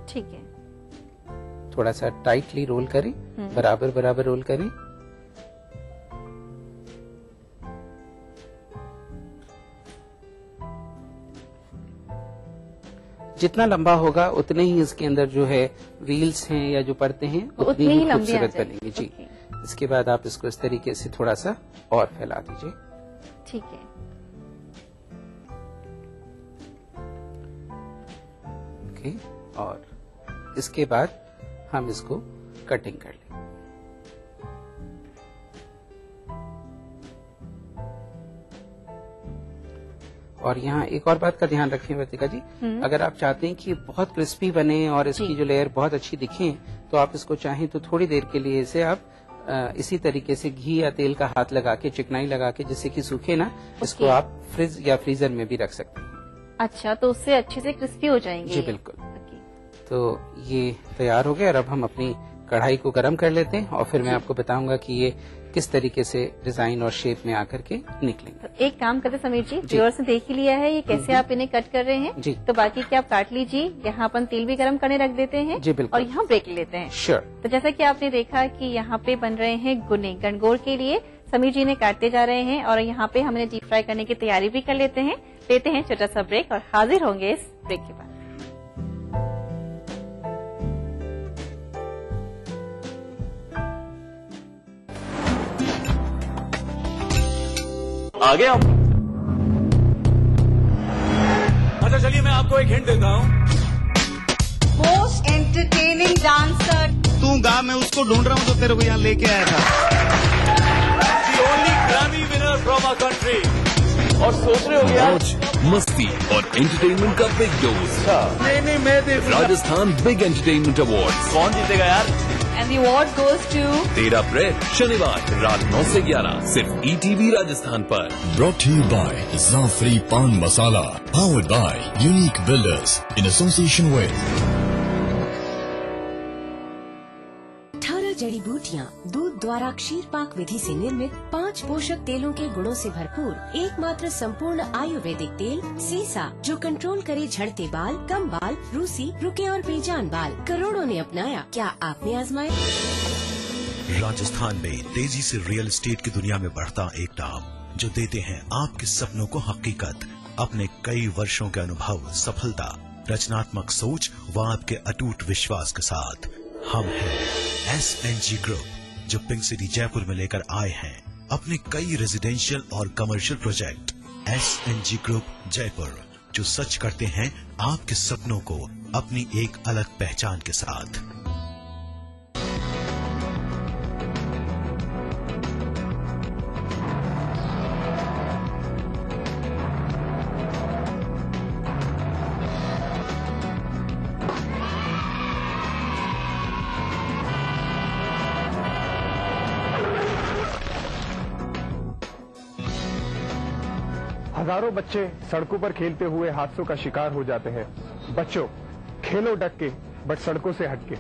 ठीक है। थोड़ा सा टाइटली रोल करें, बराबर बराबर रोल करें। जितना लंबा होगा उतने ही इसके अंदर जो है व्हील्स हैं या जो परतें हैं उतनी ही खूबसूरत बनेंगी। जी। इसके बाद आप इसको इस तरीके से थोड़ा सा और फैला दीजिए। ठीक है। ओके, और इसके बाद हम इसको कटिंग कर लेंगे। और यहाँ एक और बात का ध्यान रखें वर्तिका जी, अगर आप चाहते हैं कि ये बहुत क्रिस्पी बने और इसकी जो लेयर बहुत अच्छी दिखे, तो आप इसको चाहें तो थोड़ी देर के लिए इसे आप इसी तरीके से घी या तेल का हाथ लगा के, चिकनाई लगा के, जिससे कि सूखे ना, इसको आप फ्रिज या फ्रीजर में भी रख सकते हैं। अच्छा, तो उससे अच्छे से क्रिस्पी हो जाएंगे? जी बिल्कुल। तो ये तैयार हो गया और अब हम अपनी कढ़ाई को गर्म कर लेते हैं और फिर मैं आपको बताऊंगा कि ये किस तरीके से डिजाइन और शेप में आकर के निकलेंगे। तो एक काम करते समीर जी, व्यूअर्स ने देख ही लिया है ये कैसे आप इन्हें कट कर रहे हैं जी। तो बाकी क्या आप काट लीजिए। यहाँ अपन तेल भी गर्म करने रख देते हैं जी बिल्कुल, और यहाँ ब्रेक लेते हैं। श्योर। तो जैसा कि आपने देखा कि यहाँ पे बन रहे हैं गुने, गणगौर के लिए समीर जी ने काटते जा रहे हैं और यहाँ पे हमने डीप फ्राई करने की तैयारी भी कर लेते हैं छोटा सा ब्रेक और हाजिर होंगे इस ब्रेक के बाद। आ गया। अच्छा चलिए मैं आपको एक हिंट देता हूँ। Most entertaining dancer. तू गा, मैं उसको ढूंढ रहा हूँ तो तेरे को यहाँ लेके आया था। The only Grammy winner from our country। और सोच रहे हो यार, मस्ती और एंटरटेनमेंट का बिग डोज। नहीं मैं देखूंगा। Rajasthan big entertainment award. कौन जीतेगा यार? And the award goes to 13 अप्रैल शनिवार रात 9 से 11 सिर्फ ETV राजस्थान पर। Brought to you by Zafri Pan Masala, powered by Unique Builders in association with 18 जड़ी बूटियाँ, दूध द्वारा क्षीर पाक विधि से निर्मित 5 पोषक तेलों के गुणों से भरपूर एकमात्र संपूर्ण आयुर्वेदिक तेल सीसा, जो कंट्रोल करे झड़ते बाल, कम बाल, रूसी, रुके और बेजान बाल। करोड़ों ने अपनाया, क्या आपने आजमाया? राजस्थान में तेजी से रियल एस्टेट की दुनिया में बढ़ता एक नाम, जो देते हैं आपके सपनों को हकीकत। अपने कई वर्षों के अनुभव, सफलता, रचनात्मक सोच व आपके अटूट विश्वास के साथ हम हैं SNG ग्रुप, जो पिंक सिटी जयपुर में लेकर आए हैं अपने कई रेजिडेंशियल और commercial project. SNG group Jaipur, जो सच करते हैं आपके सपनों को अपनी एक अलग पहचान के साथ। हजारों बच्चे सड़कों पर खेलते हुए हादसों का शिकार हो जाते हैं। बच्चों, खेलो डट के, बट सड़कों से हटके।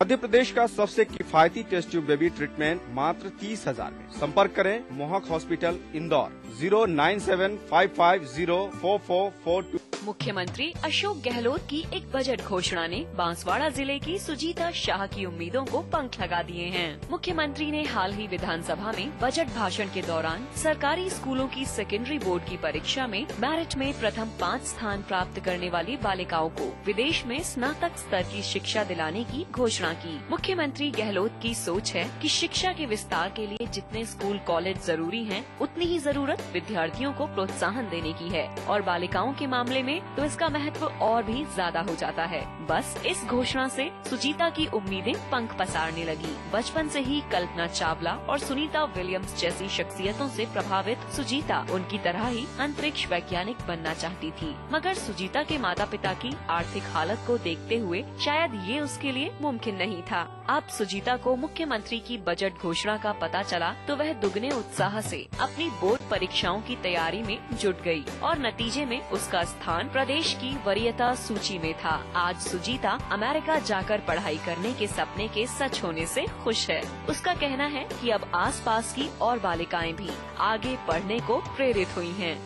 मध्य प्रदेश का सबसे किफायती टेस्ट ट्यूब बेबी ट्रीटमेंट मात्र 30,000 में। संपर्क करें मोहक हॉस्पिटल इंदौर 09755044442। मुख्यमंत्री अशोक गहलोत की एक बजट घोषणा ने बांसवाड़ा जिले की सुजीता शाह की उम्मीदों को पंख लगा दिए हैं। मुख्यमंत्री ने हाल ही विधानसभा में बजट भाषण के दौरान सरकारी स्कूलों की सेकेंडरी बोर्ड की परीक्षा में मेरिट में प्रथम 5 स्थान प्राप्त करने वाली बालिकाओं को विदेश में स्नातक स्तर की शिक्षा दिलाने की घोषणा की। मुख्यमंत्री गहलोत की सोच है कि शिक्षा के विस्तार के लिए जितने स्कूल कॉलेज जरूरी हैं, उतनी ही जरूरत विद्यार्थियों को प्रोत्साहन देने की है और बालिकाओं के मामले में तो इसका महत्व और भी ज्यादा हो जाता है। बस इस घोषणा से सुजीता की उम्मीदें पंख पसारने लगी। बचपन से ही कल्पना चावला और सुनीता विलियम्स जैसी शख्सियतों से प्रभावित सुजीता उनकी तरह ही अंतरिक्ष वैज्ञानिक बनना चाहती थी, मगर सुजीता के माता पिता की आर्थिक हालत को देखते हुए शायद ये उसके लिए मुमकिन नहीं था। अब सुजीता को मुख्यमंत्री की बजट घोषणा का पता चला तो वह दुगने उत्साह से अपनी बोर्ड परीक्षाओं की तैयारी में जुट गई और नतीजे में उसका स्थान प्रदेश की वरीयता सूची में था। आज सुजीता अमेरिका जाकर पढ़ाई करने के सपने के सच होने से खुश है। उसका कहना है कि अब आसपास की और बालिकाएं भी आगे पढ़ने को प्रेरित हुई हैं।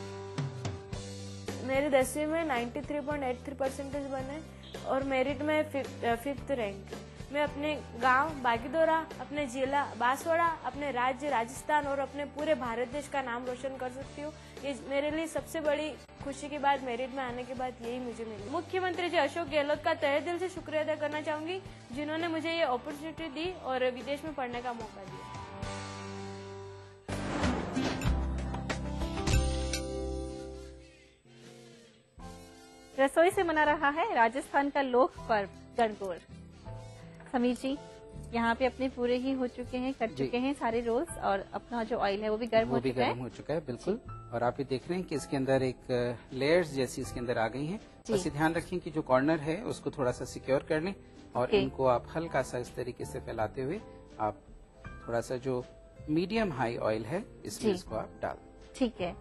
मेरे 10वीं में 93.83% बने और मेरिट में 5th रैंक। मैं अपने गांव बागीदोरा, अपने जिला बांसवाड़ा, अपने राज्य राजस्थान और अपने पूरे भारत देश का नाम रोशन कर सकती हूँ। ये मेरे लिए सबसे बड़ी खुशी की बात मेरिट में आने के बाद यही मुझे मिली। मुख्यमंत्री जी अशोक गहलोत का तहे दिल से शुक्रिया अदा करना चाहूंगी, जिन्होंने मुझे ये अपॉर्चुनिटी दी और विदेश में पढ़ने का मौका दिया। रसोई से मना रहा है राजस्थान का लोक पर्व गणगौर। समीर जी, यहाँ पे अपने पूरे ही हो चुके हैं, कर चुके हैं सारे रोल्स, और अपना जो ऑयल है वो भी गर्म हो चुका है। बिल्कुल। और आप ये देख रहे हैं कि इसके अंदर एक लेयर्स जैसी इसके अंदर आ गई हैं। बस ये ध्यान रखें कि जो कॉर्नर है उसको थोड़ा सा सिक्योर कर लें और इनको आप हल्का सा इस तरीके से फैलाते हुए आप थोड़ा सा जो मीडियम हाई ऑयल है इसमें इसको आप डाल। ठीक है।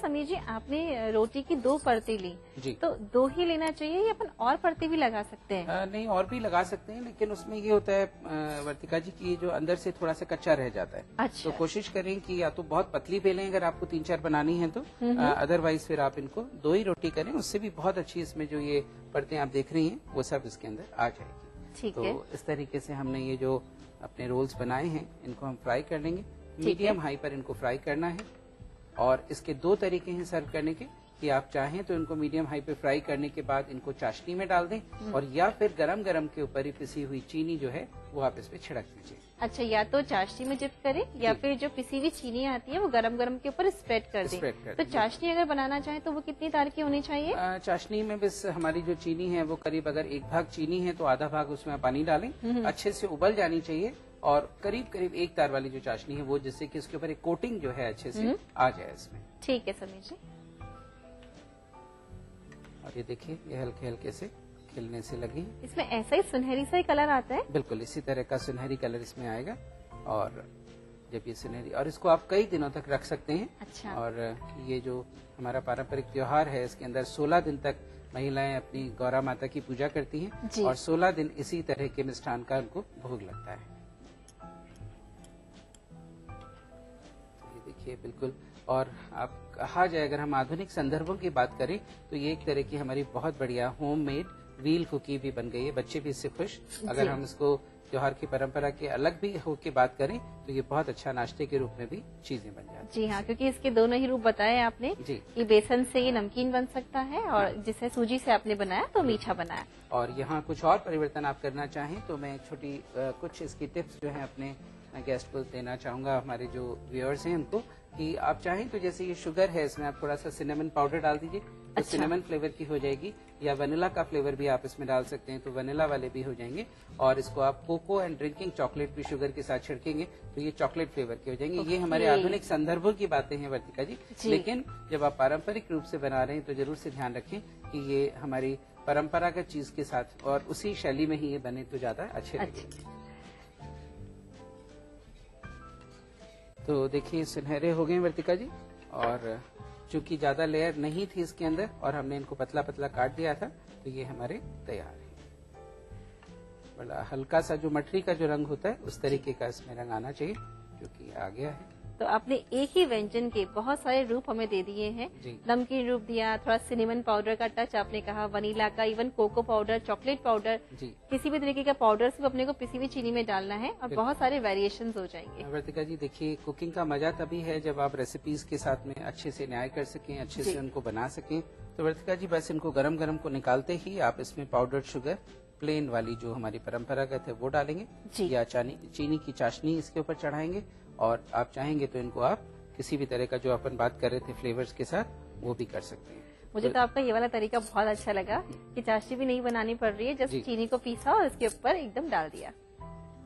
समीर जी, आपने रोटी की 2 परतें ली जी, तो 2 ही लेना चाहिए या अपन और परतें भी लगा सकते हैं? नहीं, और भी लगा सकते हैं, लेकिन उसमें ये होता है वर्तिका जी कि जो अंदर से थोड़ा सा कच्चा रह जाता है। अच्छा। तो कोशिश करें कि या तो बहुत पतली बेलें अगर आपको 3-4 बनानी है तो, अदरवाइज फिर आप इनको 2 ही रोटी करें, उससे भी बहुत अच्छी इसमें जो ये परतें आप देख रही हैं वो सब इसके अंदर आ जाएगी। ठीक है। तो इस तरीके से हमने ये जो अपने रोल्स बनाए हैं इनको हम फ्राई कर लेंगे। मीडियम हाई पर इनको फ्राई करना है। और इसके 2 तरीके हैं सर्व करने के, कि आप चाहें तो इनको मीडियम हाई पे फ्राई करने के बाद इनको चाशनी में डाल दें, और या फिर गरम गरम के ऊपर ही पिसी हुई चीनी जो है वो आप इस पे छिड़क दीजिए। अच्छा, या तो चाशनी में डिप करें या फिर जो पिसी हुई चीनी आती है वो गरम गरम के ऊपर स्प्रेड कर दें। तो चाशनी अगर बनाना चाहें तो वो कितनी तार की होनी चाहिए? चाशनी में बस हमारी जो चीनी है वो करीब, अगर 1 भाग चीनी है तो आधा भाग उसमें पानी डालें, अच्छे से उबल जानी चाहिए, और करीब करीब 1 तार वाली जो चाशनी है वो, जिससे कि उसके ऊपर एक कोटिंग जो है अच्छे से आ जाए इसमें। ठीक है समीर जी। और ये देखिए, ये हल्के हल्के से खिलने से लगी। इसमें ऐसा ही सुनहरी सा ही कलर आता है? बिल्कुल इसी तरह का सुनहरी कलर इसमें आएगा। और जब ये सुनहरी, और इसको आप कई दिनों तक रख सकते हैं। अच्छा। और ये जो हमारा पारंपरिक त्योहार है इसके अंदर 16 दिन तक महिलाएं अपनी गौरा माता की पूजा करती हैं, और 16 दिन इसी तरह के मिष्ठान का उनको भोग लगता है। देखिए बिल्कुल। और आप कहा जाए, अगर हम आधुनिक संदर्भों की बात करें तो ये एक तरह की हमारी बहुत बढ़िया होममेड व्हील कुकी भी बन गई है। बच्चे भी इससे खुश। अगर हम इसको त्योहार की परंपरा के अलग भी होके बात करें तो ये बहुत अच्छा नाश्ते के रूप में भी चीजें बन जाती जी हाँ, क्योंकि इसके दोनों ही रूप बताए आपने जी। कि बेसन से ये नमकीन बन सकता है, और जिसे सूजी से आपने बनाया तो मीठा बनाया। और यहाँ कुछ और परिवर्तन आप करना चाहें तो मैं छोटी कुछ इसकी टिप्स जो है अपने गेस्ट को देना चाहूंगा, हमारे जो व्यूअर्स हैं उनको, कि आप चाहें तो जैसे ये शुगर है इसमें आप थोड़ा सा सिनेमन पाउडर डाल दीजिए तो अच्छा। सिनेमन फ्लेवर की हो जाएगी, या वनीला का फ्लेवर भी आप इसमें डाल सकते हैं तो वनीला वाले भी हो जाएंगे। और इसको आप कोको एंड ड्रिंकिंग चॉकलेट भी शुगर के साथ छिड़केंगे तो ये चॉकलेट फ्लेवर के हो जाएंगे। ये हमारे आधुनिक संदर्भों की बातें हैं वर्तिका जी, लेकिन जब आप पारंपरिक रूप से बना रहे हैं तो जरूर से ध्यान रखें कि ये हमारी परंपरागत चीज के साथ और उसी शैली में ही ये बने तो ज्यादा अच्छे लगेंगे। तो देखिए सुनहरे हो गए वर्तिका जी, और चूंकि ज्यादा लेयर नहीं थी इसके अंदर और हमने इनको पतला पतला काट दिया था तो ये हमारे तैयार है। बड़ा हल्का सा जो मटरी का जो रंग होता है उस तरीके का इसमें रंग आना चाहिए, जो कि आ गया है। तो आपने एक ही व्यंजन के बहुत सारे रूप हमें दे दिए हैं। नमकीन रूप दिया, थोड़ा सिनेमन पाउडर का टच आपने कहा, वनीला का, even cocoa powder, chocolate powder, किसी भी तरीके का पाउडर सिर्फ अपने को पिसी हुई चीनी में डालना है और बहुत सारे वेरिएशंस हो जाएंगे। वर्तिका जी देखिए, कुकिंग का मजा तभी है जब आप रेसिपीज के साथ में अच्छे से न्याय कर सकें, अच्छे से उनको बना सकें। तो वर्तिका जी बस इनको गरम गरम को निकालते ही आप इसमें पाउडर्ड शुगर प्लेन वाली जो हमारी परंपरागत है वो डालेंगे, या चीनी की चाशनी इसके ऊपर चढ़ाएंगे, और आप चाहेंगे तो इनको आप किसी भी तरह का जो अपन बात कर रहे थे फ्लेवर्स के साथ वो भी कर सकते हैं। मुझे तो आपका ये वाला तरीका बहुत अच्छा लगा कि चाशनी भी नहीं बनानी पड़ रही है, जस्ट चीनी को पीसा और इसके ऊपर एकदम डाल दिया।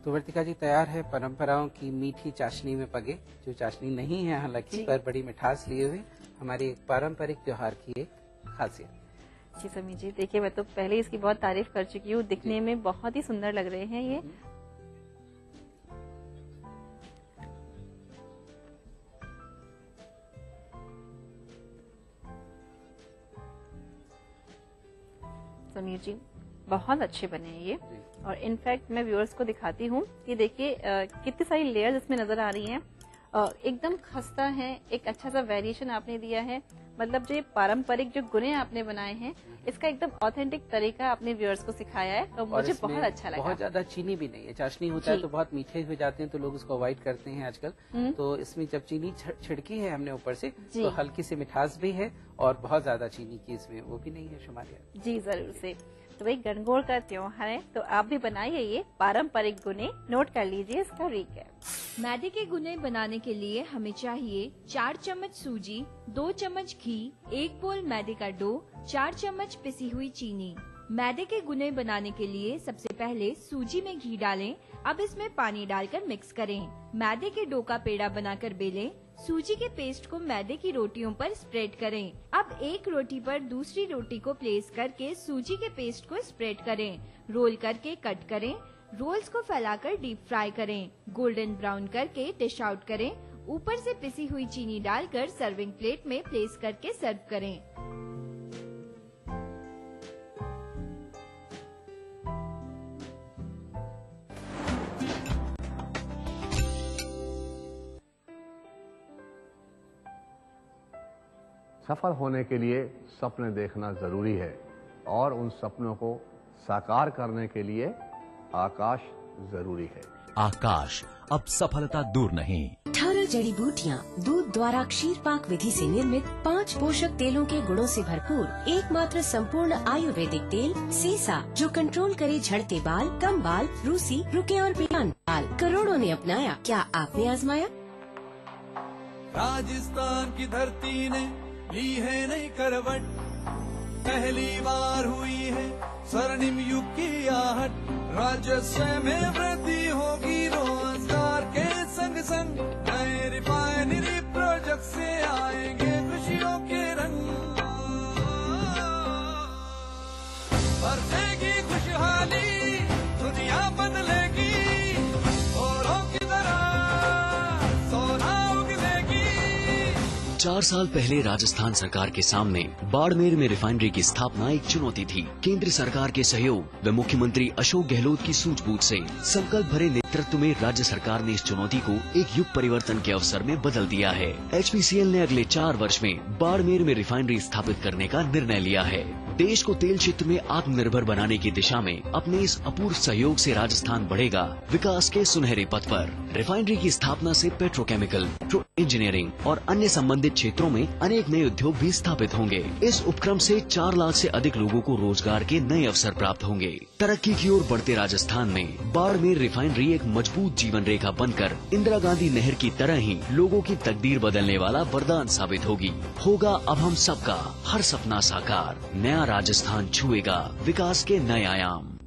तो वर्तिका जी तैयार है परंपराओं की मीठी चाशनी में पगे, जो चाशनी नहीं है हालांकि पर बड़ी मिठास लिए हुए हमारी एक पारंपरिक त्योहार की एक खासियत। जी समीर जी, देखिए मैं तो पहले इसकी बहुत तारीफ कर चुकी हूँ, दिखने में बहुत ही सुंदर लग रहे हैं ये। समीर जी बहुत अच्छे बने हैं ये, और इनफैक्ट मैं व्यूअर्स को दिखाती हूँ कि देखिए कितनी सारी लेयर्स इसमें नजर आ रही हैं, एकदम खस्ता है, एक अच्छा सा वेरिएशन आपने दिया है, मतलब जो पारंपरिक जो गुने आपने बनाए हैं, इसका एकदम ऑथेंटिक तरीका अपने व्यूअर्स को सिखाया है, तो मुझे बहुत अच्छा लगा। बहुत ज्यादा चीनी भी नहीं है, चाशनी होता है तो बहुत मीठे हो जाते हैं, तो लोग उसको अवॉइड करते हैं आजकल। तो इसमें जब चीनी छिड़की है हमने ऊपर से, तो हल्की सी मिठास भी है और बहुत ज्यादा चीनी की इसमें वो भी नहीं है शुमारियत। जी जरूर से। तो भाई गणगौर का त्योहार है, तो आप भी बनाइए ये पारंपरिक गुने, नोट कर लीजिए इसका रिकैप। मैदे के गुने बनाने के लिए हमें चाहिए 4 चम्मच सूजी, 2 चम्मच घी, 1 बोल मैदे का डो, 4 चम्मच पिसी हुई चीनी। मैदे के गुने बनाने के लिए सबसे पहले सूजी में घी डालें, अब इसमें पानी डालकर मिक्स करें। मैदे के डो का पेड़ा बनाकर बेलें, सूजी के पेस्ट को मैदे की रोटियों पर स्प्रेड करें। अब एक रोटी पर दूसरी रोटी को प्लेस करके सूजी के पेस्ट को स्प्रेड करें, रोल करके कट करें। रोल्स को फैलाकर डीप फ्राई करें, गोल्डन ब्राउन करके डिश आउट करें। ऊपर से पिसी हुई चीनी डालकर सर्विंग प्लेट में प्लेस करके सर्व करें। सफल होने के लिए सपने देखना जरूरी है और उन सपनों को साकार करने के लिए आकाश जरूरी है। आकाश अब सफलता दूर नहीं। 18 जड़ी बूटियाँ, दूध द्वारा क्षीर पाक विधि से निर्मित 5 पोषक तेलों के गुणों से भरपूर एकमात्र संपूर्ण आयुर्वेदिक तेल सीसा, जो कंट्रोल करे झड़ते बाल, कम बाल, रूसी, रुके और बेजान बाल। करोड़ों ने अपनाया, क्या आपने आजमाया? राजस्थान की धरती ने ली है नई करवट, पहली बार हुई है स्वर्णिम युग की आहट। राजस्व में वृद्धि होगी, रोजगार के संग संग नए रिफाइनरी प्रोजेक्ट से आएंगे खुशियों के रंग। बरसेगी खुशहाली, दुनिया बदलेगी, औरों की तरह सोना उगलेगी। 4 साल पहले राजस्थान सरकार के सामने बाड़मेर में रिफाइनरी की स्थापना एक चुनौती थी। केंद्र सरकार के सहयोग व मुख्यमंत्री अशोक गहलोत की सूझबूझ से संकल्प भरे नेतृत्व में राज्य सरकार ने इस चुनौती को एक युग परिवर्तन के अवसर में बदल दिया है। HPCL ने अगले 4 वर्ष में बाड़मेर में रिफाइनरी स्थापित करने का निर्णय लिया है। देश को तेल क्षेत्र में आत्मनिर्भर बनाने की दिशा में अपने इस अपूर्व सहयोग से राजस्थान बढ़ेगा विकास के सुनहरे पथ पर। रिफाइनरी की स्थापना से पेट्रोकेमिकल, इंजीनियरिंग और अन्य संबंधित क्षेत्रों में अनेक नए उद्योग भी स्थापित होंगे। इस उपक्रम से 4 लाख से अधिक लोगों को रोजगार के नए अवसर प्राप्त होंगे। तरक्की की ओर बढ़ते राजस्थान में बाड़मेर रिफाइनरी एक मजबूत जीवन रेखा बनकर इंदिरा गांधी नहर की तरह ही लोगों की तकदीर बदलने वाला वरदान साबित होगी। होगा अब हम सबका हर सपना साकार, नया राजस्थान छुएगा विकास के नए आयाम।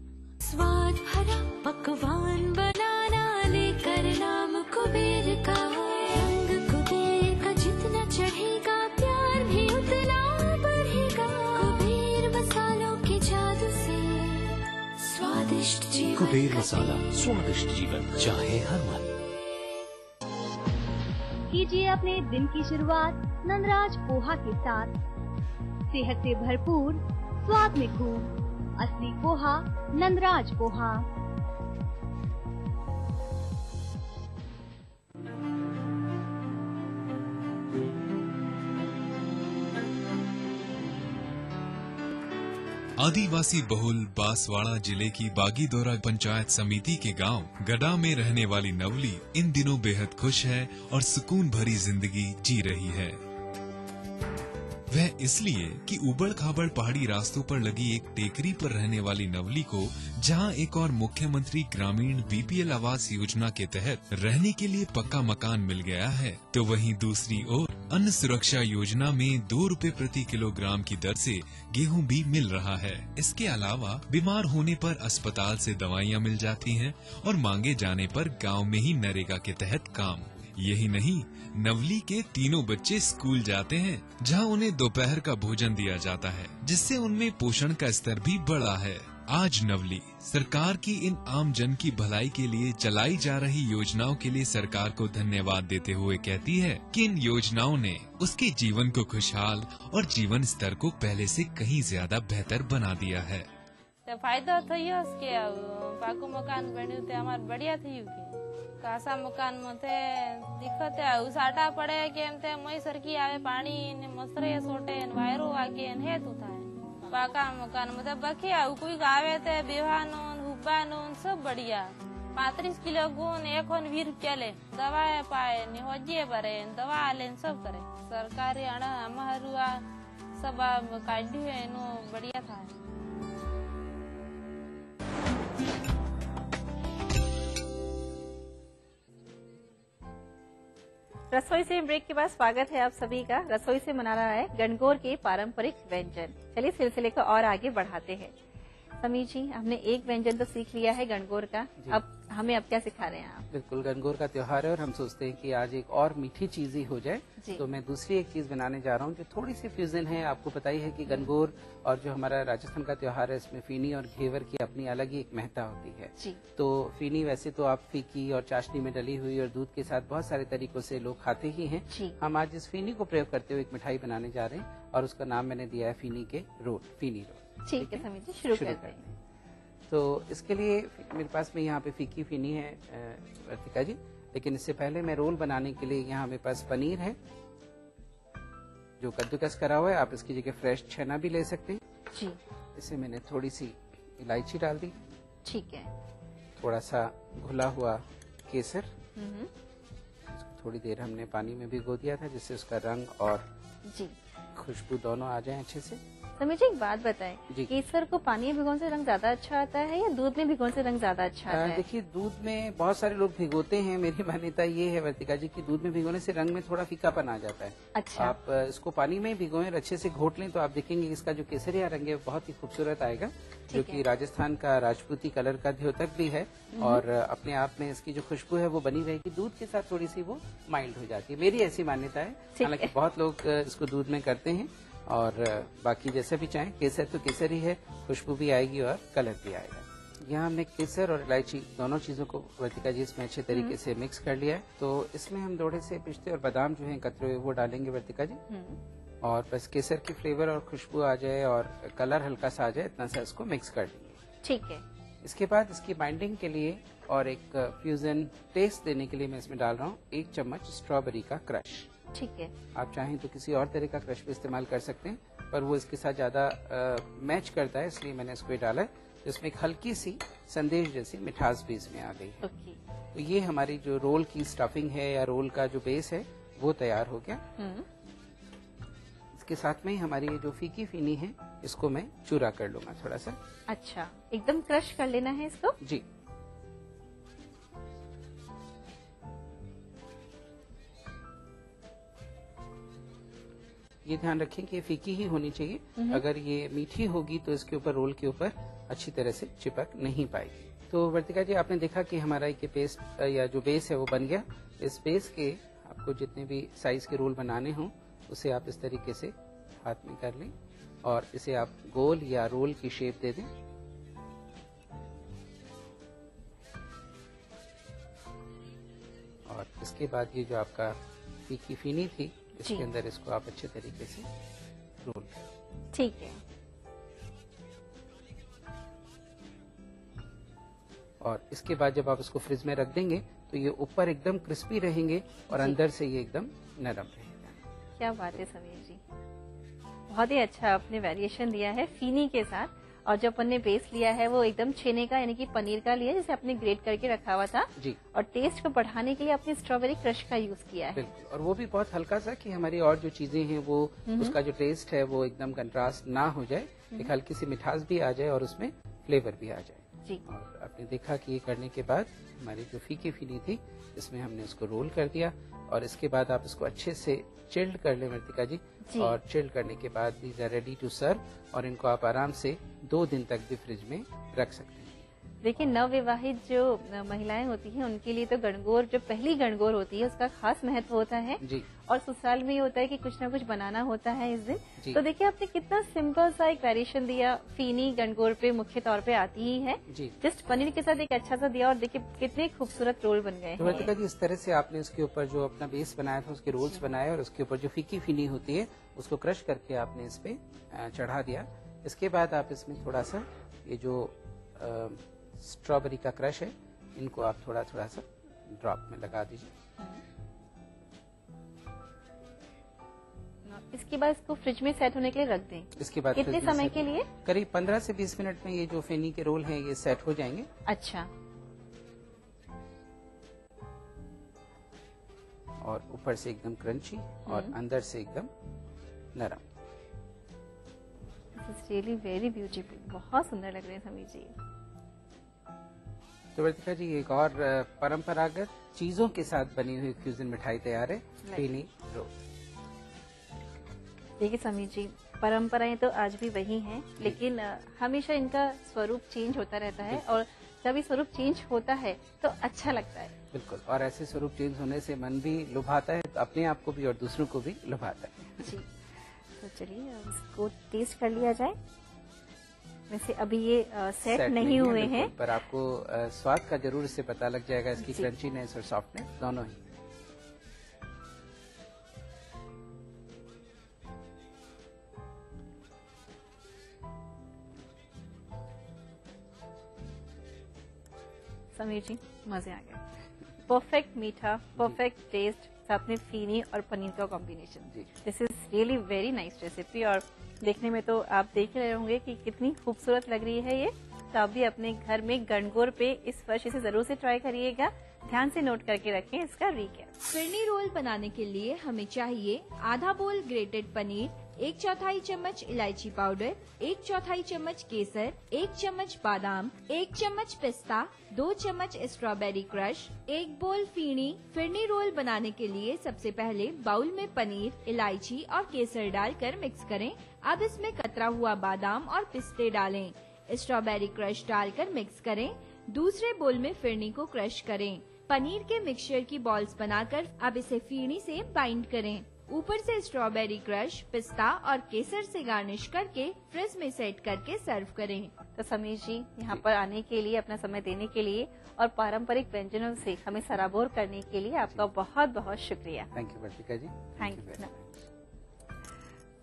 स्वाद भरा पकवान बनाना लेकर नाम कुबेर का, रंग कुबेर का जितना चढ़ेगा प्यार भी उतना बढ़ेगा। कुबेर मसालों के जादू से स्वादिष्ट जीवन। कुबेर मसाला, स्वादिष्ट जीवन चाहे हर मन। कीजिए अपने दिन की शुरुआत नंदराज पोहा के साथ। सेहत से भरपूर, स्वाद में खूब, असली पोहा नंदराज पोहा। आदिवासी बहुल बांसवाड़ा जिले की बागीदोरा पंचायत समिति के गांव गडा में रहने वाली नवली इन दिनों बेहद खुश है और सुकून भरी जिंदगी जी रही है। वह इसलिए कि उबड़ खाबड़ पहाड़ी रास्तों पर लगी एक टेकरी पर रहने वाली नवली को जहां एक और मुख्यमंत्री ग्रामीण BPL आवास योजना के तहत रहने के लिए पक्का मकान मिल गया है, तो वहीं दूसरी ओर अन्न सुरक्षा योजना में 2 रुपए प्रति किलोग्राम की दर से गेहूं भी मिल रहा है। इसके अलावा बीमार होने पर अस्पताल से दवाइयां मिल जाती हैं और मांगे जाने पर गाँव में ही नरेगा के तहत काम। यही नहीं, नवली के तीनों बच्चे स्कूल जाते हैं जहां उन्हें दोपहर का भोजन दिया जाता है, जिससे उनमें पोषण का स्तर भी बढ़ा है। आज नवली सरकार की इन आम जन की भलाई के लिए चलाई जा रही योजनाओं के लिए सरकार को धन्यवाद देते हुए कहती है कि इन योजनाओं ने उसके जीवन को खुशहाल और जीवन स्तर को पहले से कहीं ज्यादा बेहतर बना दिया है। तो फायदा थयो के पाको मकान बन्यो ते हमार बढ़िया थयो के कासा मकान में थे दिक्कत है उसाटा पड़े केम थे मई सरकी आवे पानी ने मसरे सोटे ने वायरो आगे ने हेतु थाय पाका मकान में बखे आउ कोई गावे थे बेवानो हुब्बानो सब बढ़िया 35 किलो गुण 120 रुपया ले दवा पाए निहोजिए भरे दवा ले सब करे सरकारी अणा हमारुआ सब काढ़ी है नो बढ़िया था। रसोई से ब्रेक के बाद स्वागत है आप सभी का। रसोई से मना रहा है गणगौर के पारंपरिक व्यंजन। चलिए सिलसिले को और आगे बढ़ाते हैं। समीर जी, हमने एक व्यंजन तो सीख लिया है गणगौर का, अब हमें अब क्या सिखा रहे हैं आप? बिल्कुल, गणगौर का त्योहार है और हम सोचते हैं कि आज एक और मीठी चीज ही हो जाए, तो मैं दूसरी एक चीज बनाने जा रहा हूँ जो थोड़ी सी फ्यूजन है। आपको पता ही है कि गणगौर और जो हमारा राजस्थान का त्योहार है इसमें फीनी और घेवर की अपनी अलग ही एक महत्ता होती है। तो फीनी वैसे तो आप फीकी और चाशनी में डली हुई और दूध के साथ बहुत सारे तरीकों से लोग खाते ही हैं। हम आज इस फीनी को प्रयोग करते हुए एक मिठाई बनाने जा रहे हैं और उसका नाम मैंने दिया है फीनी के रोल, फीनी रोल। ठीक है समीर जी, शुरू करते हैं। तो इसके लिए मेरे पास में यहाँ पे फीकी फीनी है वर्तिका जी, लेकिन इससे पहले मैं रोल बनाने के लिए यहाँ मेरे पास पनीर है जो कद्दूकस करा हुआ है। आप इसकी जगह फ्रेश छेना भी ले सकते हैं जी। इसे मैंने थोड़ी सी इलायची डाल दी, ठीक है। थोड़ा सा घुला हुआ केसर, थोड़ी देर हमने पानी में भिगो दिया था जिससे उसका रंग और जी खुशबू दोनों आ जाए अच्छे से। समीर जी, एक बात बताएं, केसर को पानी में भिगोने से रंग ज्यादा अच्छा आता है या दूध में भिगोने से रंग ज्यादा अच्छा आता है? देखिए, दूध में बहुत सारे लोग भिगोते हैं। मेरी मान्यता ये है वर्तिका जी कि दूध में भिगोने से रंग में थोड़ा फीकापन आ जाता है। अच्छा। आप इसको पानी में भिगोएं और अच्छे से घोट लें तो आप देखेंगे इसका जो केसरिया रंग है बहुत ही खूबसूरत आएगा, जो कि राजस्थान का राजपूती कलर का द्योतक भी है और अपने आप में इसकी जो खुशबू है वो बनी रहेगी। दूध के साथ थोड़ी सी वो माइल्ड हो जाती है, मेरी ऐसी मान्यता है। हालांकि बहुत लोग इसको दूध में करते हैं और बाकी जैसे भी चाहें। केसर तो केसर ही है, खुशबू भी आएगी और कलर भी आएगा। यहाँ हमने केसर और इलायची दोनों चीजों को वर्तिका जी इसमें अच्छे तरीके से मिक्स कर लिया है। तो इसमें हम थोड़े से पिस्ते और बादाम जो हैं कतरे हुए वो डालेंगे वर्तिका जी, और बस केसर की फ्लेवर और खुशबू आ जाए और कलर हल्का सा आ जाए, इतना सा इसको मिक्स कर देंगे। ठीक है। इसके बाद इसकी बाइंडिंग के लिए और एक फ्यूजन टेस्ट देने के लिए मैं इसमें डाल रहा हूँ 1 चम्मच स्ट्रॉबेरी का क्रश। ठीक है। आप चाहें तो किसी और तरह का क्रश भी इस्तेमाल कर सकते हैं, पर वो इसके साथ ज्यादा मैच करता है, इसलिए मैंने इसको डाला है। तो इसमें एक हल्की सी संदेश जैसी मिठास भी इसमें आ गई है। तो ये हमारी जो रोल की स्टफिंग है या रोल का जो बेस है वो तैयार हो गया। इसके साथ में ही हमारी ये जो फीकी फीनी है इसको मैं चूरा कर लूंगा थोड़ा सा। अच्छा, एकदम क्रश कर लेना है इसको? जी। ये ध्यान रखें कि ये फीकी ही होनी चाहिए। अगर ये मीठी होगी तो इसके ऊपर रोल के ऊपर अच्छी तरह से चिपक नहीं पाएगी। तो वर्तिका जी, आपने देखा कि हमारा ये पेस्ट या जो बेस है वो बन गया। इस बेस के आपको जितने भी साइज के रोल बनाने हों उसे आप इस तरीके से हाथ में कर लें और इसे आप गोल या रोल की शेप दे दें। और इसके बाद ये जो आपका फीकी फीनी थी इसके अंदर इसको आप अच्छे तरीके से रोल करें। ठीक है। और इसके बाद जब आप इसको फ्रिज में रख देंगे तो ये ऊपर एकदम क्रिस्पी रहेंगे और अंदर से ये एकदम नरम रहेगा। क्या बात है समीर जी, बहुत ही अच्छा आपने वेरिएशन दिया है फीनी के साथ। और जो अपन ने बेस लिया है वो एकदम छेने का यानी कि पनीर का लिया, जैसे आपने ग्रेट करके रखा हुआ था जी। और टेस्ट को बढ़ाने के लिए आपने स्ट्रॉबेरी क्रश का यूज किया है। बिल्कुल, और वो भी बहुत हल्का सा कि हमारी और जो चीजें हैं वो उसका जो टेस्ट है वो एकदम कंट्रास्ट ना हो जाए, एक हल्की सी मिठास भी आ जाए और उसमें फ्लेवर भी आ जाए जी। और आपने देखा कि ये करने के बाद हमारी जो फीकी फीनी थी इसमें हमने इसको रोल कर दिया और इसके बाद आप इसको अच्छे से चिल्ड कर लें वर्तिका जी। और चिल्ड करने के बाद these are ready to serve और इनको आप आराम से 2 दिन तक भी फ्रिज में रख सकते हैं। देखिए, नवविवाहित जो महिलाएं होती हैं उनके लिए तो गणगौर जो पहली गणगौर होती है उसका खास महत्व होता है जी। और ससुराल में ये होता है कि कुछ ना कुछ बनाना होता है इस दिन। तो देखिए, आपने कितना सिंपल सा एक वेरिएशन दिया। फीनी गणगौर पे मुख्य तौर पे आती ही है, जस्ट पनीर के साथ एक अच्छा सा दिया और देखिए कितने खूबसूरत रोल बन गए हैं। जी, इस तरह से आपने इसके ऊपर जो अपना बेस बनाया था उसके रोल्स बनाए और उसके ऊपर जो फीकी फीनी होती है उसको क्रश करके आपने इस पे चढ़ा दिया। इसके बाद आप इसमें थोड़ा सा ये जो स्ट्रॉबेरी का क्रश है इनको आप थोड़ा थोड़ा सा ड्रॉप में लगा दीजिए। इसके बाद इसको फ्रिज में सेट होने के लिए रख दें। इसके बाद कितने समय के लिए? करीब 15 से 20 मिनट में ये जो फेनी के रोल हैं ये सेट हो जाएंगे। अच्छा। और ऊपर से एकदम क्रंची और अंदर से एकदम नरम। This is really very beautiful, बहुत सुंदर लग रहे हैं समीर जी। तो वर्तिका जी एक और परंपरागत चीजों के साथ बनी हुई फ्यूजन मिठाई तैयार है, फेनी रोल। देखिए समीर जी, परंपराएं तो आज भी वही हैं, लेकिन हमेशा इनका स्वरूप चेंज होता रहता है और जब ये स्वरूप चेंज होता है तो अच्छा लगता है। बिल्कुल, और ऐसे स्वरूप चेंज होने से मन भी लुभाता है, तो अपने आप को भी और दूसरों को भी लुभाता है। जी, तो चलिए अब इसको टेस्ट कर लिया जाए। वैसे अभी ये सेट नहीं हुए हैं, पर आपको स्वाद का जरूर इससे पता लग जाएगा, इसकी क्रंचीनेस और सॉफ्टनेस दोनों ही। समीर जी मजे आ गए, परफेक्ट मीठा, परफेक्ट टेस्ट, साथ में फीनी और पनीर का combination. This is really very nice recipe. और देखने में तो आप देख रहे होंगे कि कितनी खूबसूरत लग रही है ये। तो आप भी अपने घर में गणगौर पे इस वर्ष इसे जरूर से ट्राई करिएगा। ध्यान से नोट करके रखें इसका रीकैप। फिरनी रोल बनाने के लिए हमें चाहिए आधा बोल ग्रेटेड पनीर, 1/4 चम्मच इलायची पाउडर, 1/4 चम्मच केसर, 1 चम्मच बादाम, 1 चम्मच पिस्ता, 2 चम्मच स्ट्रॉबेरी क्रश, 1 बोल फीनी। फिरनी रोल बनाने के लिए सबसे पहले बाउल में पनीर, इलायची और केसर डालकर मिक्स करें। अब इसमें कतरा हुआ बादाम और पिस्ते डालें। स्ट्रॉबेरी क्रश डालकर मिक्स करें। दूसरे बोल में फिरनी को क्रश करें। पनीर के मिक्सचर की बॉल्स बनाकर अब इसे फिरनी से बाइंड करें। ऊपर से स्ट्रॉबेरी क्रश, पिस्ता और केसर से गार्निश करके फ्रिज में सेट करके सर्व करें। तो समीर जी यहाँ पर आने के लिए, अपना समय देने के लिए और पारंपरिक व्यंजनों से हमें सराबोर करने के लिए आपका बहुत बहुत शुक्रिया। Thank you Vartika ji. Thank you.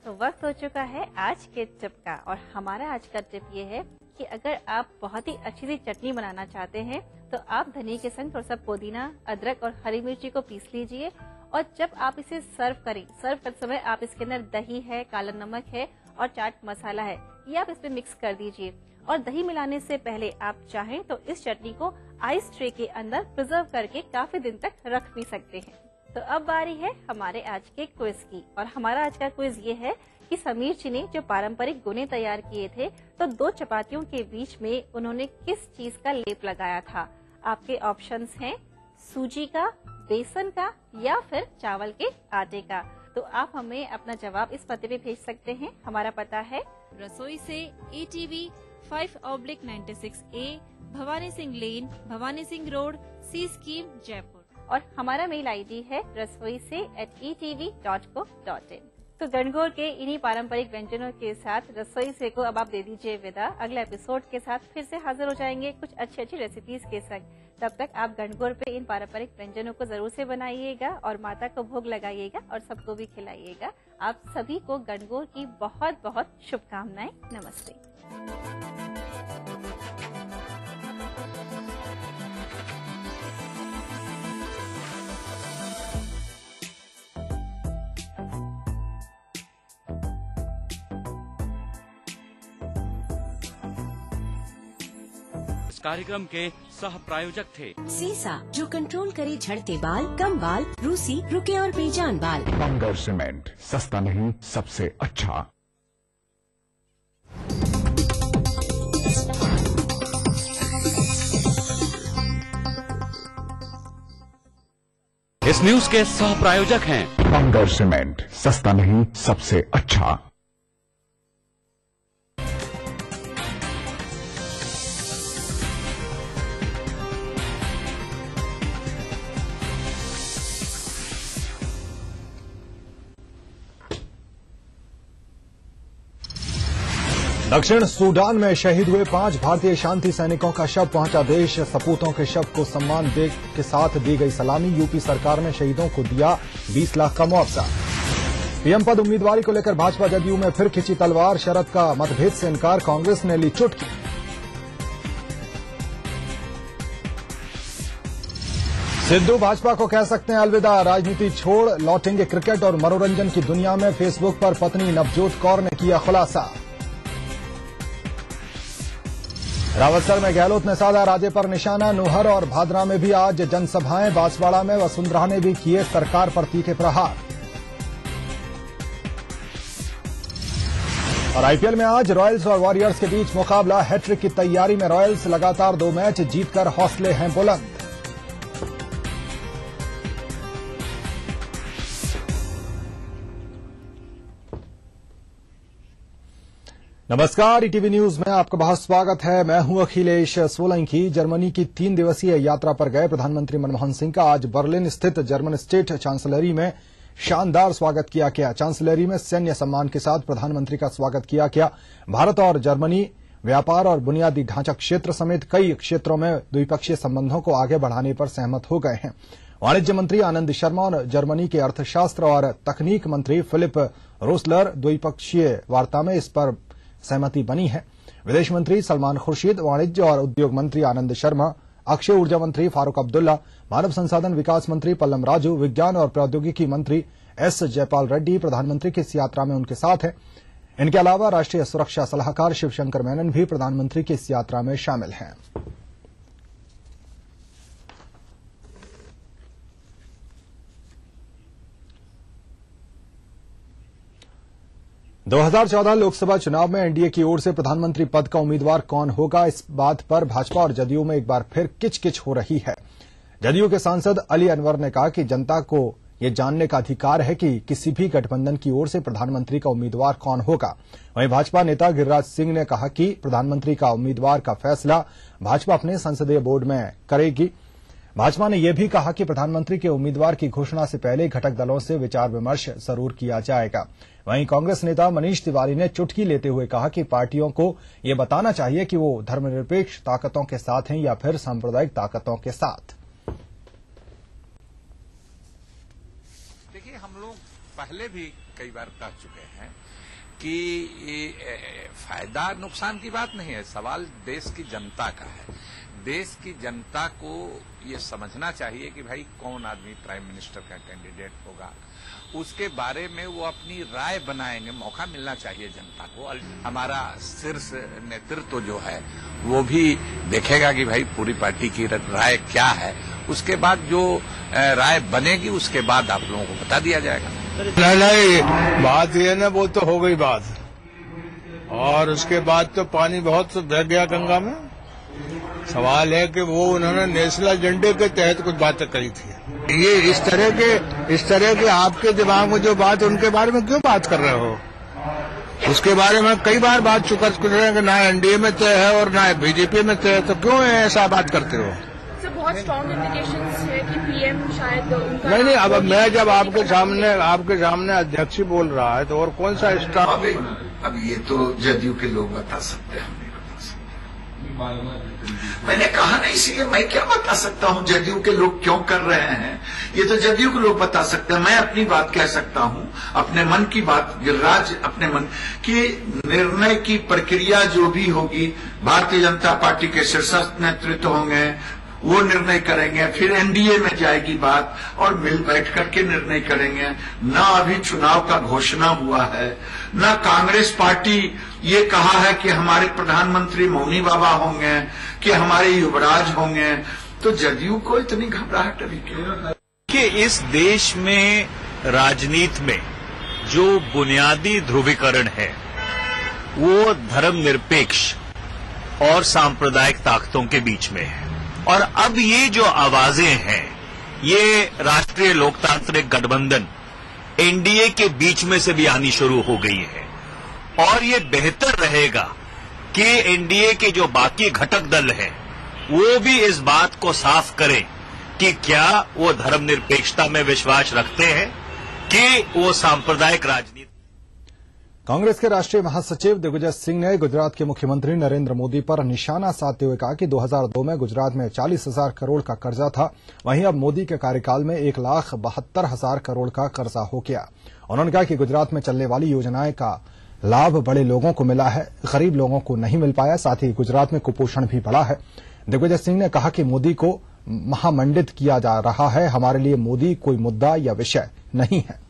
तो वक्त हो चुका है आज के टिप का, और हमारा आज का टिप ये है कि अगर आप बहुत ही अच्छी सी चटनी बनाना चाहते हैं तो आप धनिया के संग थोड़ा सा पुदीना, अदरक और हरी मिर्ची को पीस लीजिए, और जब आप इसे सर्व करते समय आप इसके अंदर दही है, काला नमक है और चाट मसाला है, ये आप इसमें मिक्स कर दीजिए। और दही मिलाने से पहले आप चाहें तो इस चटनी को आइस ट्रे के अंदर प्रिजर्व करके काफी दिन तक रख भी सकते हैं। तो अब बारी है हमारे आज के क्विज की, और हमारा आज का क्विज ये है कि समीर जी ने जो पारंपरिक गुने तैयार किए थे, तो 2 चपातियों के बीच में उन्होंने किस चीज का लेप लगाया था। आपके ऑप्शंस हैं सूजी का, बेसन का या फिर चावल के आटे का। तो आप हमें अपना जवाब इस पते पे भेज सकते हैं। हमारा पता है रसोई से ETV 5/96A, Bhawani Singh lane, Bhawani Singh road, C scheme, Jaipur. और हमारा मेल ID है rasoi@etv.co.in। तो गणगौर के इन्हीं पारंपरिक व्यंजनों के साथ रसोई से को अब आप दे दीजिए विदा। अगले एपिसोड के साथ फिर से हाजिर हो जाएंगे कुछ अच्छी अच्छी रेसिपीज के संग। तब तक आप गणगौर पे इन पारंपरिक व्यंजनों को जरूर से बनाइएगा और माता को भोग लगाइएगा और सबको भी खिलाइएगा। आप सभी को गणगौर की बहुत बहुत शुभकामनाएं। नमस्ते। कार्यक्रम के सह प्रायोजक थे सीसा, जो कंट्रोल करे झड़ते बाल, कम बाल, रूसी, रुके और बेजान बाल। बंगर सीमेंट, सस्ता नहीं सबसे अच्छा। इस न्यूज के सह प्रायोजक हैं बंगर सीमेंट, सस्ता नहीं सबसे अच्छा। दक्षिण सूडान में शहीद हुए 5 भारतीय शांति सैनिकों का शव पहुंचा देश। सपूतों के शव को सम्मान के साथ दी गई सलामी। यूपी सरकार ने शहीदों को दिया 20 लाख का मुआवजा। पीएम पद उम्मीदवारी को लेकर भाजपा जदयू में फिर खिंची तलवार। शरद का मतभेद से इनकार, कांग्रेस ने ली चुटकी। सिद्धू भाजपा को कह सकते हैं अलविदा, राजनीति छोड़ लौटेंगे क्रिकेट और मनोरंजन की दुनिया में। फेसबुक पर पत्नी नवजोत कौर ने किया खुलासा। रावतसर में गहलोत ने साधा राजे पर निशाना। नूहर और भादरा में भी आज जनसभाएं। बांसवाड़ा में वसुंधरा ने भी किए सरकार पर तीखे प्रहार। और आईपीएल में आज रॉयल्स और वॉरियर्स के बीच मुकाबला। हैट्रिक की तैयारी में रॉयल्स लगातार 2 मैच जीतकर हौसले हैं बुलंद। नमस्कार, ईटीवी न्यूज में आपका बहुत स्वागत है। मैं हूं अखिलेश सोलंकी। जर्मनी की 3 दिवसीय यात्रा पर गए प्रधानमंत्री मनमोहन सिंह का आज बर्लिन स्थित जर्मन स्टेट चांसलरी में शानदार स्वागत किया गया। चांसलरी में सैन्य सम्मान के साथ प्रधानमंत्री का स्वागत किया गया। भारत और जर्मनी व्यापार और बुनियादी ढांचा क्षेत्र समेत कई क्षेत्रों में द्विपक्षीय संबंधों को आगे बढ़ाने पर सहमत हो गए हैं। वाणिज्य मंत्री आनंद शर्मा और जर्मनी के अर्थशास्त्र और तकनीक मंत्री फिलिप रोसलर द्विपक्षीय वार्ता में इस पर सहमति बनी है। विदेश मंत्री सलमान खुर्शीद, वाणिज्य और उद्योग मंत्री आनंद शर्मा, अक्षय ऊर्जा मंत्री फारूक अब्दुल्ला, मानव संसाधन विकास मंत्री पल्लम राजू, विज्ञान और प्रौद्योगिकी मंत्री एस जयपाल रेड्डी प्रधानमंत्री की इस यात्रा में उनके साथ हैं। इनके अलावा राष्ट्रीय सुरक्षा सलाहकार शिवशंकर मेनन भी प्रधानमंत्री की इस यात्रा में शामिल हैं। दो 2014 लोकसभा चुनाव में एनडीए की ओर से प्रधानमंत्री पद का उम्मीदवार कौन होगा, इस बात पर भाजपा और जदयू में एक बार फिर किचकिच हो रही है। जदयू के सांसद अली अनवर ने कहा कि जनता को यह जानने का अधिकार है कि किसी भी गठबंधन की ओर से प्रधानमंत्री का उम्मीदवार कौन होगा। वहीं भाजपा नेता गिरिराज सिंह ने कहा कि प्रधानमंत्री का उम्मीदवार का फैसला भाजपा अपने संसदीय बोर्ड में करेगी। भाजपा ने यह भी कहा कि प्रधानमंत्री के उम्मीदवार की घोषणा से पहले घटक दलों से विचार विमर्श जरूर किया जाएगा। वहीं कांग्रेस नेता मनीष तिवारी ने चुटकी लेते हुए कहा कि पार्टियों को यह बताना चाहिए कि वो धर्मनिरपेक्ष ताकतों के साथ हैं या फिर सांप्रदायिक ताकतों के साथ। देखिए, हम लोग पहले भी कई बार कह चुके हैं कि फायदा नुकसान की बात नहीं है, सवाल देश की जनता का है। देश की जनता को ये समझना चाहिए कि भाई कौन आदमी प्राइम मिनिस्टर का कैंडिडेट होगा, उसके बारे में वो अपनी राय बनाएंगे। मौका मिलना चाहिए जनता को। हमारा शीर्ष नेतृत्व जो है वो भी देखेगा कि भाई पूरी पार्टी की राय क्या है। उसके बाद जो राय बनेगी उसके बाद आप लोगों को बता दिया जाएगा। नहीं, बात ये ना, वो तो हो गई बात, और उसके बाद तो पानी बहुत बह गया गंगा में। सवाल है कि वो उन्होंने नेशनल एजेंडे के तहत कुछ बातें कही थी। ये इस तरह के आपके दिमाग में जो बात, उनके बारे में क्यों बात कर रहे हो? उसके बारे में कई बार बात चुका रहे हैं कि ना एनडीए में तय है और ना बीजेपी में तय है, तो क्यों ऐसा बात करते हो? बहुत स्ट्रॉन्ग इंडिकेशंस है कि पीएम शायद उनका नहीं, अब मैं जब आपके सामने अध्यक्ष बोल रहा है तो और कौन सा स्ट्रॉन्ग? अब ये तो जदयू के लोग बता सकते हैं, मैंने कहा नहीं, इसलिए मैं क्या बता सकता हूं जदयू के लोग क्यों कर रहे हैं। ये तो जदयू के लोग बता सकते हैं। मैं अपनी बात कह सकता हूं, अपने मन की बात। गिरिराज अपने मन की निर्णय की प्रक्रिया जो भी होगी, भारतीय जनता पार्टी के शीर्षस्थ नेतृत्व होंगे, वो निर्णय करेंगे, फिर एनडीए में जाएगी बात और मिल बैठ करके निर्णय करेंगे। न अभी चुनाव का घोषणा हुआ है, न कांग्रेस पार्टी ये कहा है कि हमारे प्रधानमंत्री मौनी बाबा होंगे, कि हमारे युवराज होंगे। तो जदयू को इतनी घबराहट अभी क्यों? कि इस देश में राजनीति में जो बुनियादी ध्रुवीकरण है वो धर्मनिरपेक्ष और सांप्रदायिक ताकतों के बीच में है। और अब ये जो आवाजें हैं, ये राष्ट्रीय लोकतांत्रिक गठबंधन एनडीए के बीच में से भी आनी शुरू हो गई है। और ये बेहतर रहेगा कि एनडीए के जो बाकी घटक दल हैं वो भी इस बात को साफ करें कि क्या वो धर्मनिरपेक्षता में विश्वास रखते हैं कि वो सांप्रदायिक राजनीति। कांग्रेस के राष्ट्रीय महासचिव दिग्विजय सिंह ने गुजरात के मुख्यमंत्री नरेंद्र मोदी पर निशाना साधते हुए कहा कि 2002 में गुजरात में 40,000 करोड़ का कर्जा था, वहीं अब मोदी के कार्यकाल में 1,72,000 करोड़ का कर्जा हो गया। उन्होंने कहा कि गुजरात में चलने वाली योजनाएं का लाभ बड़े लोगों को मिला है, गरीब लोगों को नहीं मिल पाया। साथ ही गुजरात में कुपोषण भी बढ़ा है। दिग्विजय सिंह ने कहा कि मोदी को महामंडित किया जा रहा है। हमारे लिए मोदी कोई मुद्दा या विषय नहीं है।